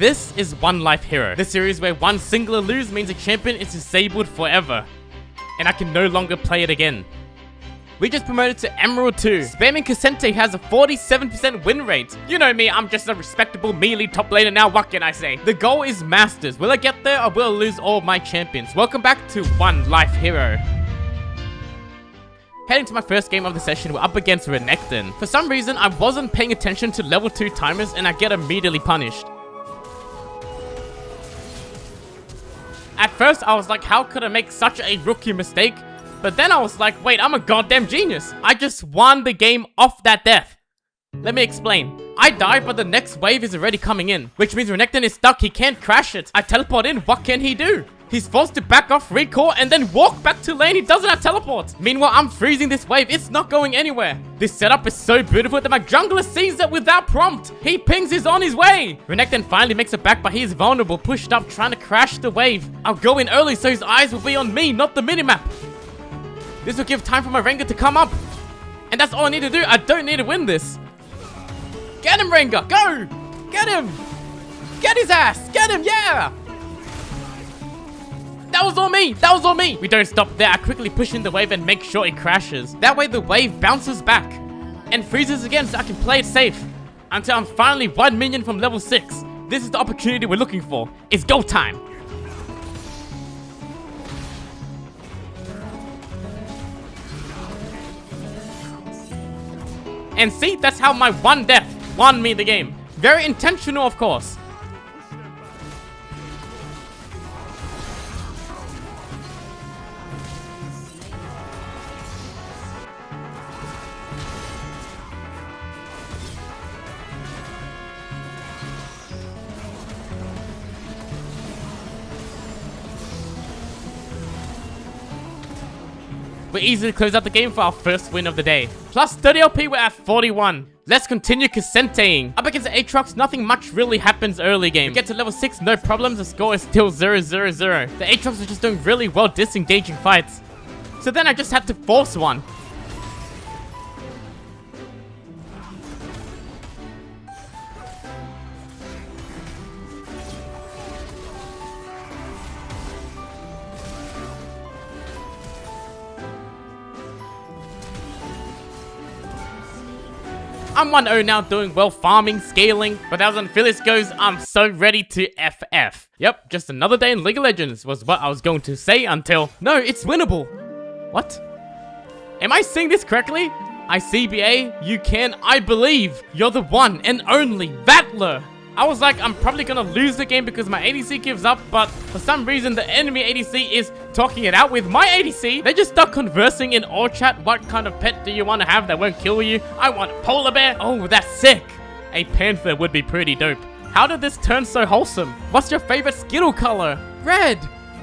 This is OneLifeHero, the series where one singular lose means a champion is disabled forever, and I can no longer play it again. We just promoted to Emerald 2. Spamming Cassente has a 47% win rate. You know me, I'm just a respectable melee top laner now, what can I say? The goal is Masters. Will I get there or will I lose all of my champions? Welcome back to OneLifeHero. Heading to my first game of the session, we're up against Renekton. For some reason, I wasn't paying attention to level 2 timers and I get immediately punished. At first, I was like, how could I make such a rookie mistake? But then I was like, wait, I'm a goddamn genius. I just won the game off that death. Let me explain. I died, but the next wave is already coming in, which means Renekton is stuck. He can't crash it. I teleport in. What can he do? He's forced to back off, recall, and then walk back to lane. He doesn't have teleport. Meanwhile, I'm freezing this wave. It's not going anywhere. This setup is so beautiful that my jungler sees it without prompt. He pings, he's on his way. Renekton finally makes it back, but he's vulnerable, pushed up, trying to crash the wave. I'll go in early so his eyes will be on me, not the minimap. This will give time for my Rengar to come up. And that's all I need to do. I don't need to win this. Get him, Rengar. Go. Get him. Get his ass. Get him. Yeah. That was all me. That was all me. We don't stop there. I quickly push in the wave and make sure it crashes. That way the wave bounces back and freezes again so I can play it safe until I'm finally 1 minion from level 6. This is the opportunity we're looking for. It's go time. And see, that's how my one death won me the game. Very intentional, of course. We easily close out the game for our first win of the day. Plus 30 LP, we're at 41. Let's continue Cassenteing. Up against the Aatrox, nothing much really happens early game. We get to level 6, no problems, the score is still 0-0-0. The Aatrox are just doing really well disengaging fights. So then I just had to force one. I'm 1-0 now, doing well, farming, scaling, but as Phyllis goes, I'm so ready to FF. Yep, just another day in League of Legends was what I was going to say until... No, it's winnable. What? Am I saying this correctly? ICBA, you can, I believe. You're the one and only Vatler. I was like, I'm probably gonna lose the game because my ADC gives up, but for some reason the enemy ADC is talking it out with my ADC. They just start conversing in all chat. What kind of pet do you want to have that won't kill you? I want a polar bear. Oh, that's sick. A panther would be pretty dope. How did this turn so wholesome? What's your favorite Skittle color? Red.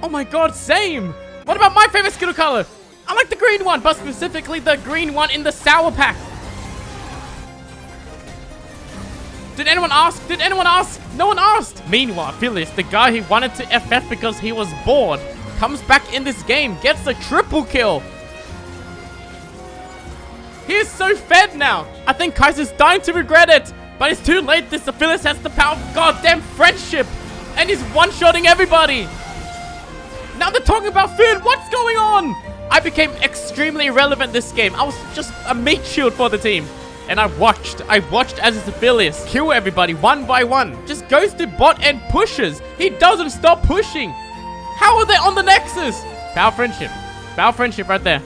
Oh my god, same. What about my favorite Skittle color? I like the green one, but specifically the green one in the Sour Pack. Did anyone ask? Did anyone ask? No one asked. Meanwhile, Phyllis, the guy who wanted to FF because he was bored, comes back in this game, gets a triple kill. He is so fed now. I think Kaiser's dying to regret it, but it's too late. This Phyllis has the power of goddamn friendship, and he's one-shotting everybody. Now they're talking about food. What's going on? I became extremely irrelevant this game. I was just a meat shield for the team. And I watched as his Aphelios kill everybody one by one. Just goes to bot and pushes. He doesn't stop pushing. How are they on the Nexus? Power friendship. Power friendship right there.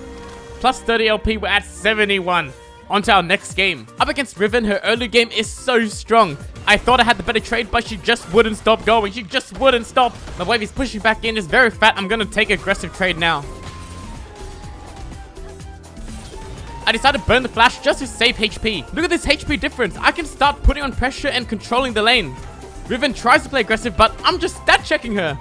Plus 30 LP, we're at 71. On to our next game. Up against Riven, her early game is so strong. I thought I had the better trade, but she just wouldn't stop going. She just wouldn't stop. The wave he's pushing back in is very fat. I'm gonna take aggressive trade now. I decided to burn the flash just to save HP. Look at this HP difference. I can start putting on pressure and controlling the lane. Riven tries to play aggressive, but I'm just stat checking her.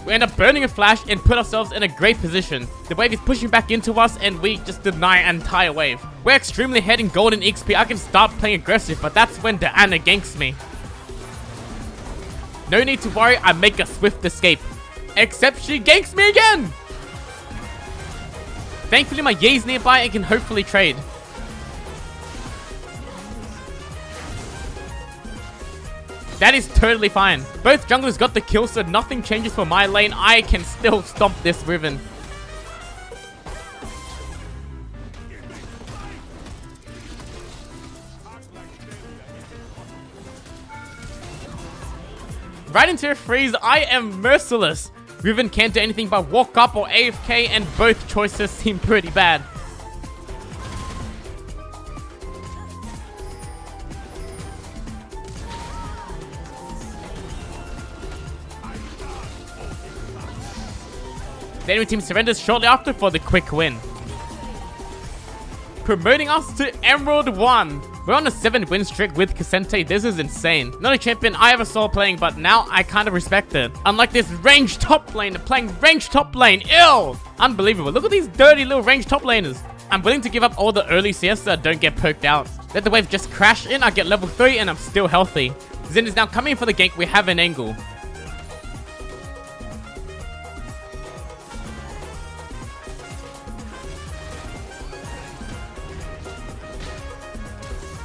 We end up burning a flash and put ourselves in a great position. The wave is pushing back into us and we just deny an entire wave. We're extremely ahead in gold and XP. I can start playing aggressive, but that's when Diana ganks me. No need to worry, I make a swift escape. Except she ganks me again! Thankfully my Ye's nearby and can hopefully trade. That is totally fine. Both junglers got the kill, so nothing changes for my lane. I can still stomp this Riven. Right into a freeze, I am merciless. Riven can't do anything but walk up or AFK, and both choices seem pretty bad. The enemy team surrenders shortly after for the quick win. Promoting us to Emerald 1. We're on a 7-win streak with K'Sante. This is insane. Not a champion I ever saw playing, but now I kind of respect it. Unlike this ranged top lane, playing ranged top lane. Ew! Unbelievable. Look at these dirty little ranged top laners. I'm willing to give up all the early CS so I don't get poked out. Let the wave just crash in, I get level 3 and I'm still healthy. Xin is now coming for the gank. We have an angle.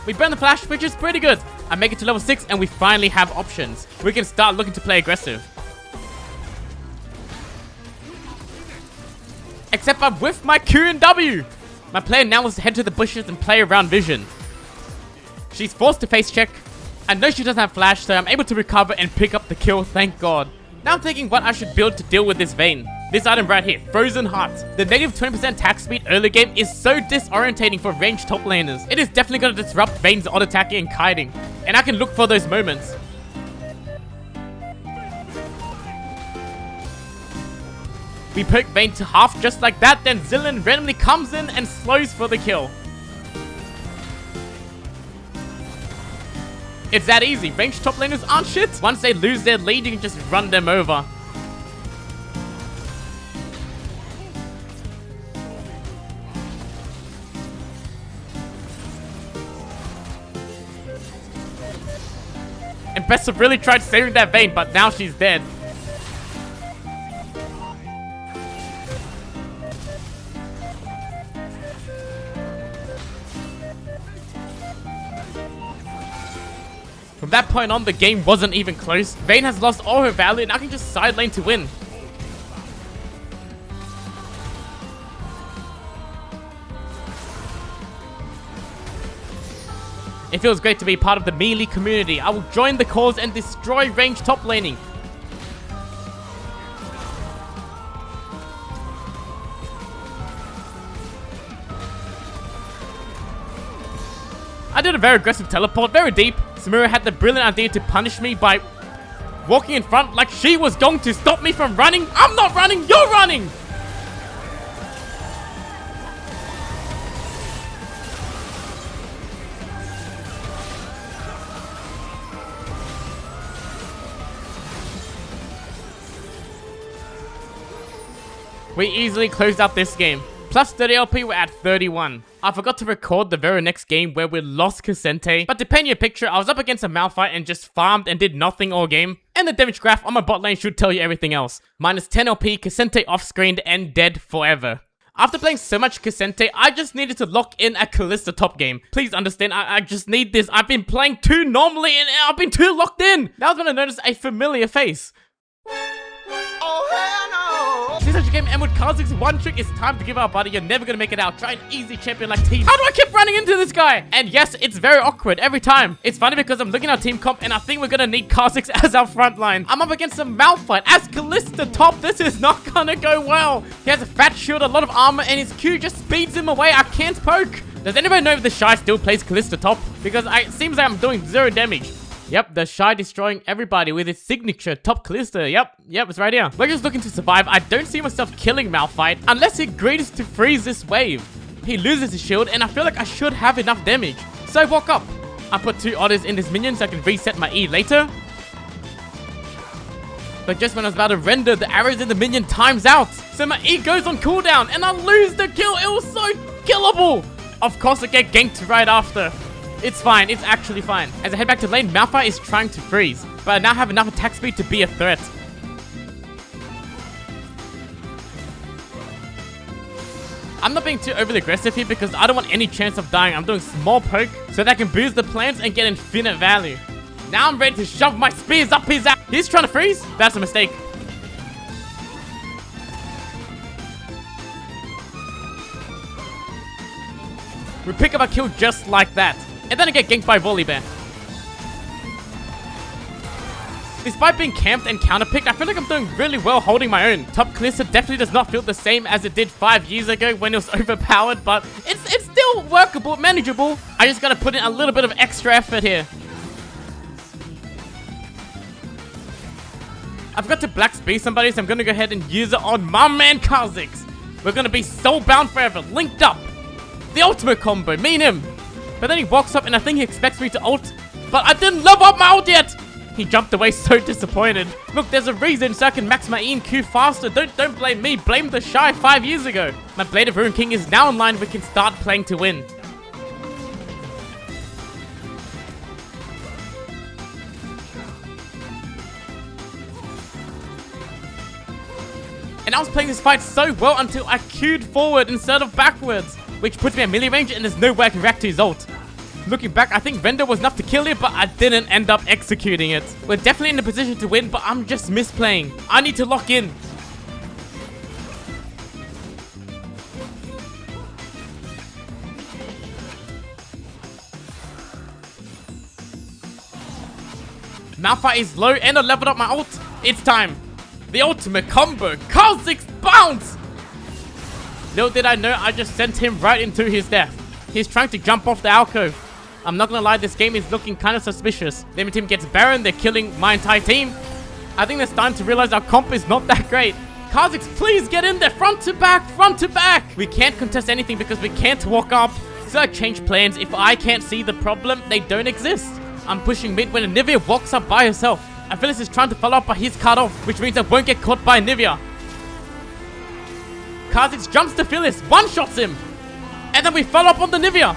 We burn the flash, which is pretty good. I make it to level 6 and we finally have options. We can start looking to play aggressive. Except I'm with my Q and W. My player now wants to head to the bushes and play around vision. She's forced to face check. I know she doesn't have flash, so I'm able to recover and pick up the kill, thank God. Now I'm thinking what I should build to deal with this Vayne. This item right here, Frozen Heart. The negative 20% attack speed early game is so disorientating for ranged top laners. It is definitely going to disrupt Vayne's auto attacking and kiting. And I can look for those moments. We poke Vayne to half just like that, then Zilean randomly comes in and slows for the kill. It's that easy. Ranged top laners aren't shit. Once they lose their lead, you can just run them over. Impressive really tried saving that Vayne, but now she's dead. From that point on, the game wasn't even close. Vayne has lost all her value and I can just side lane to win. It feels great to be part of the melee community. I will join the cause and destroy ranged top laning. I did a very aggressive teleport, very deep. Samira had the brilliant idea to punish me by walking in front like she was going to stop me from running. I'm not running, you're running! We easily closed out this game. Plus 30 LP, we're at 31. I forgot to record the very next game where we lost K'Sante, but to paint you a picture, I was up against a Malphite and just farmed and did nothing all game. And the damage graph on my bot lane should tell you everything else. Minus 10 LP, K'Sante off-screened and dead forever. After playing so much K'Sante, I just needed to lock in a Kalista top game. Please understand, I just need this. I've been playing too normally and I've been too locked in. That was when I noticed a familiar face. Since such a game and with Kha'Zix's one trick, it's time to give up, buddy. You're never gonna make it out. Try an easy champion like Team. How do I keep running into this guy? And yes, it's very awkward every time. It's funny because I'm looking at our team comp and I think we're gonna need Kha'Zix as our front line. I'm up against a Malphite as Kalista top. This is not gonna go well. He has a fat shield, a lot of armor, and his Q just speeds him away. I can't poke. Does anybody know if the Shy still plays Kalista top? Because it seems like I'm doing 0 damage. Yep, the Shy destroying everybody with his signature top Kalista. Yep, it's right here. We're just looking to survive. I don't see myself killing Malphite unless he agrees to freeze this wave. He loses his shield and I feel like I should have enough damage. So I walk up. I put 2 otters in this minion so I can reset my E later. But just when I was about to render, the arrows in the minion times out. So my E goes on cooldown and I lose the kill. It was so killable. Of course I get ganked right after. It's fine, it's actually fine. As I head back to lane, Malphite is trying to freeze, but I now have enough attack speed to be a threat. I'm not being too overly aggressive here because I don't want any chance of dying. I'm doing small poke so that I can boost the plants and get infinite value. Now I'm ready to shove my spears up his ass. He's trying to freeze. That's a mistake. We pick up a kill just like that. And then I get ganked by Volibear. Despite being camped and counterpicked, I feel like I'm doing really well holding my own. Top Kalista definitely does not feel the same as it did 5 years ago when it was overpowered, but it's still workable, manageable. I just gotta put in a little bit of extra effort here. I forgot to black speed somebody, so I'm gonna go ahead and use it on my man Kha'Zix. We're gonna be soulbound forever, linked up. The ultimate combo, me and him. But then he walks up and I think he expects me to ult, but I didn't level up my ult yet. He jumped away so disappointed. Look, there's a reason so I can max my E and Q faster. Don't blame me, blame the shy 5 years ago. My Blade of Ruin King is now online. We can start playing to win. And I was playing this fight so well until I queued forward instead of backwards, which puts me at melee range and there's no way I can react to his ult. Looking back, I think Render was enough to kill it, but I didn't end up executing it. We're definitely in a position to win, but I'm just misplaying. I need to lock in. Malphite is low and I leveled up my ult. It's time. The ultimate combo. Kha'Zix bounce! Little did I know, I just sent him right into his death. He's trying to jump off the alcove. I'm not gonna lie, this game is looking kind of suspicious. The enemy team gets Baron, they're killing my entire team. I think it's time to realize our comp is not that great. Kha'Zix, please get in there, front to back, front to back. We can't contest anything because we can't walk up. So I change plans. If I can't see the problem, they don't exist. I'm pushing mid when Anivia walks up by herself. Phyllis is trying to follow up, but he's cut off, which means I won't get caught by Anivia. Kha'Zix jumps to Phyllis, one-shots him. And then we follow up on the Anivia.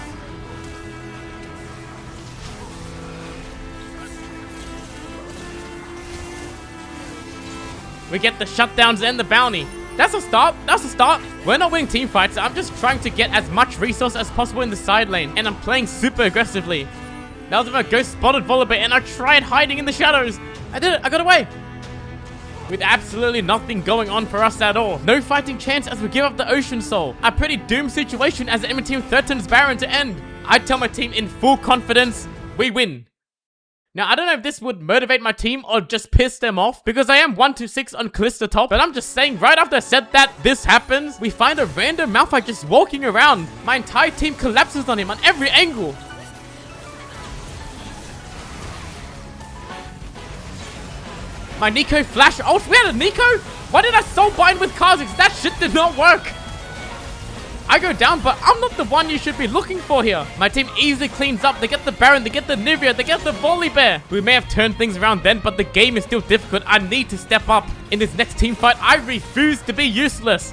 We get the shutdowns and the bounty. That's a start. That's a start. We're not winning team fights. I'm just trying to get as much resource as possible in the side lane. And I'm playing super aggressively. That was when a ghost spotted Volibear and I tried hiding in the shadows. I did it. I got away. With absolutely nothing going on for us at all. No fighting chance as we give up the Ocean Soul. A pretty doomed situation as the enemy team threatens Baron to end. I tell my team in full confidence, we win. Now, I don't know if this would motivate my team or just piss them off, because I am 1-6 on Kalista top, but I'm just saying, right after I said that this happens, we find a random Malphite just walking around. My entire team collapses on him on every angle. My Nico flash ult. We had a Nico? Why did I soul bind with Kha'Zix? That shit did not work. I go down, but I'm not the one you should be looking for here. My team easily cleans up. They get the Baron, they get the Nivea, they get the Volibear. We may have turned things around then, but the game is still difficult. I need to step up. In this next team fight, I refuse to be useless.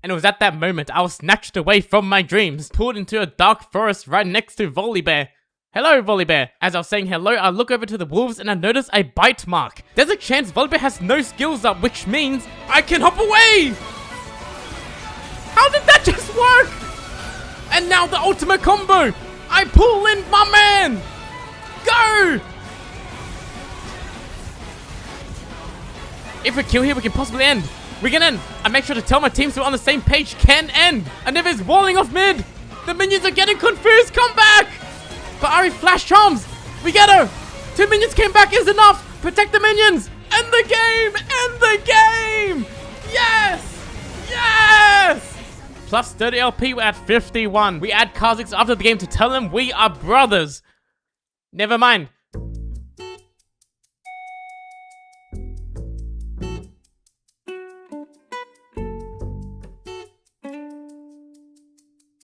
And it was at that moment I was snatched away from my dreams, pulled into a dark forest right next to Volibear. Hello, Volibear. As I was saying hello, I look over to the wolves and I notice a bite mark. There's a chance Volibear has no skills up, which means I can hop away! How did that just work? And now the ultimate combo! I pull in my man! Go! If we kill here, we can possibly end. We can end. I make sure to tell my team so we're on the same page. Can end. And if it's walling off mid, the minions are getting confused. Come back! But Ari flash charms. We get her. 2 minions came back is enough. Protect the minions. End the game. End the game. Yes. Yes. Plus 30 LP, we're at 51. We add Kha'Zix after the game to tell him we are brothers. Never mind.